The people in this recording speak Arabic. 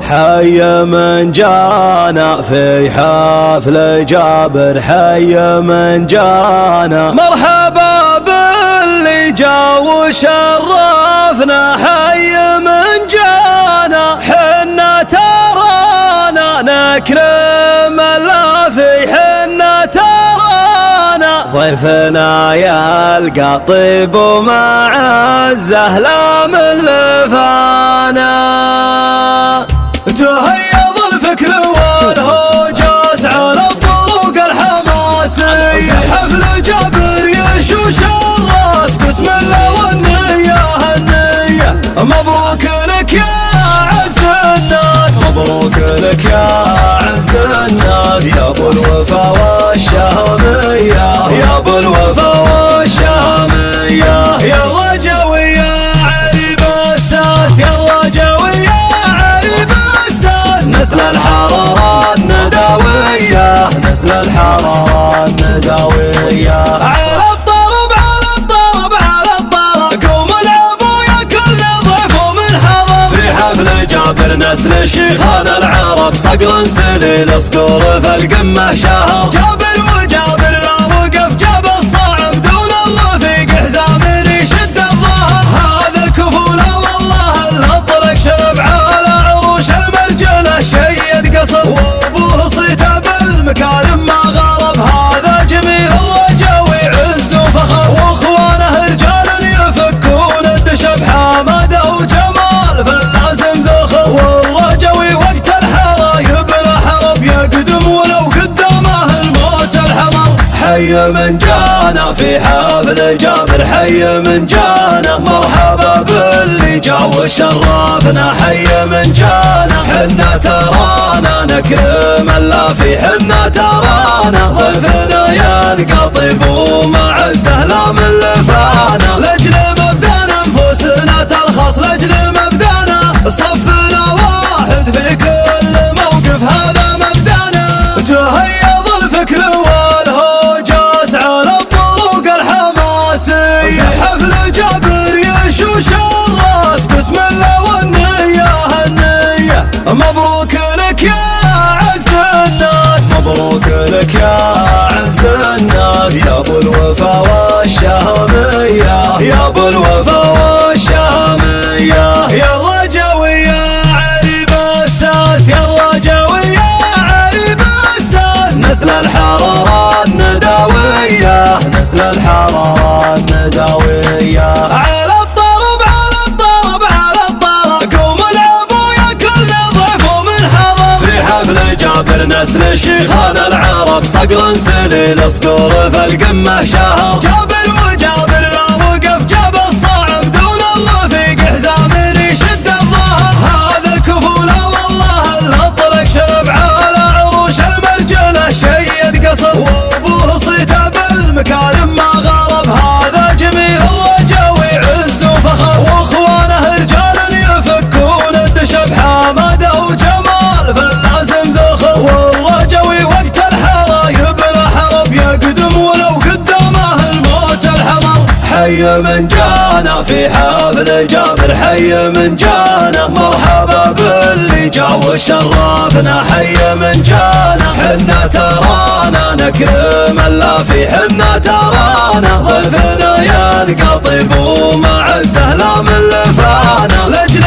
حي من جانا في حفل جابر، حي من جانا مرحبا باللي جا وشرفنا، حي من جانا حنا ترانا نكرم الله في حنا ترانا، ضيفنا يلقى طيب ومعزه لا من لفانا. تهيض الفكر والهوجاس على الطرق الحماسية، حفل جابر يشوش الراس بسم الله والنية هالنية. مبروك لك يا عز الناس، مبروك لك يا عز الناس، يا ابو الوفا والشهمية، يا ابو الوفا والشهمية. يلا جوية عريب الساس، يلا جوية عريب الساس، نسل الحرارة النداوية، نسل الحرارة النداوية. على الطرب على الطرب على الطرب، قوم العبوا يا كل ضيف ومن حضر، في حفل جابر نسل شيخان العرب، صقر سليل اصقر في القمة شهر. جابر وجابر لا وقف جاب الصعب، دون الله في حزام يشد الظهر. هذا الكفولة والله الأطلق شرب على عروش المرجلة، شيد قصر وابوه صيته بالمكارم ما غرب. هذا جميل الرجاوي عز وفخر، واخوانه رجال يفكون النشب، حماده وجمال فاللازم ذخر. والرجاوي وقت الحرايب الحرب يقدم ولو قدامه الموت الحمر. حي من جانا في حفل جابر، حي من جانا مرحبا باللي جا وشرفنا، حي من جانا حنا ترانا نكرم الله في حنا ترانا، ضيفنا يلقى طيب ومعزه لا من لفانا. لاجل مبدانا نفوسنا ترخص، لاجل مبدانا صفنا واحد في كل موقف، هذا مبدانا. تهيض الفكر والهوجاس على الطرق الحماسية، في حفل جابر يشوش الراس بسم الله والنية هالنية. مبروك لك يا عز الناس، مبروك لك يا عز الناس، يا ابو الوفا والشهمية، يا ابو الوفا والشهمية. يلا جوية عريب الساس، يلا جوية عريب الساس، نسل الحرارة النداوية، نسل الحرارة النداوية. على الطرب على الطرب على الطرب، قوم العبوا يا كل ضيف ومن حضر، في حفل جابر نسل شيخان العرب، صقر سليل اصقر في القمة شهر. جابر وجابر لا وقف جاب الصعب، دون الله في حزام يشد الظهر. هذا الكفولة والله الأطلق شرب على عروش المرجلة، شيد قصر وابوه صيته بالمكارم ما غرب. هذا جميل الرجاوي عز وفخر، واخوانه رجال يفكون النشب، حماده وجمال فاللازم ذخر. والرجاوي وقت الحرايب الحرب يقدم ولو قدامه الموت الحمر. حي من جانا في حفل جابر، حي من جانا مرحبا باللي جا وشرفنا، حي من جانا حنا ترانا نكرم الله في حنا ترانا، ضيفنا يلقى طيب ومعزه لا من لفانا. لاجل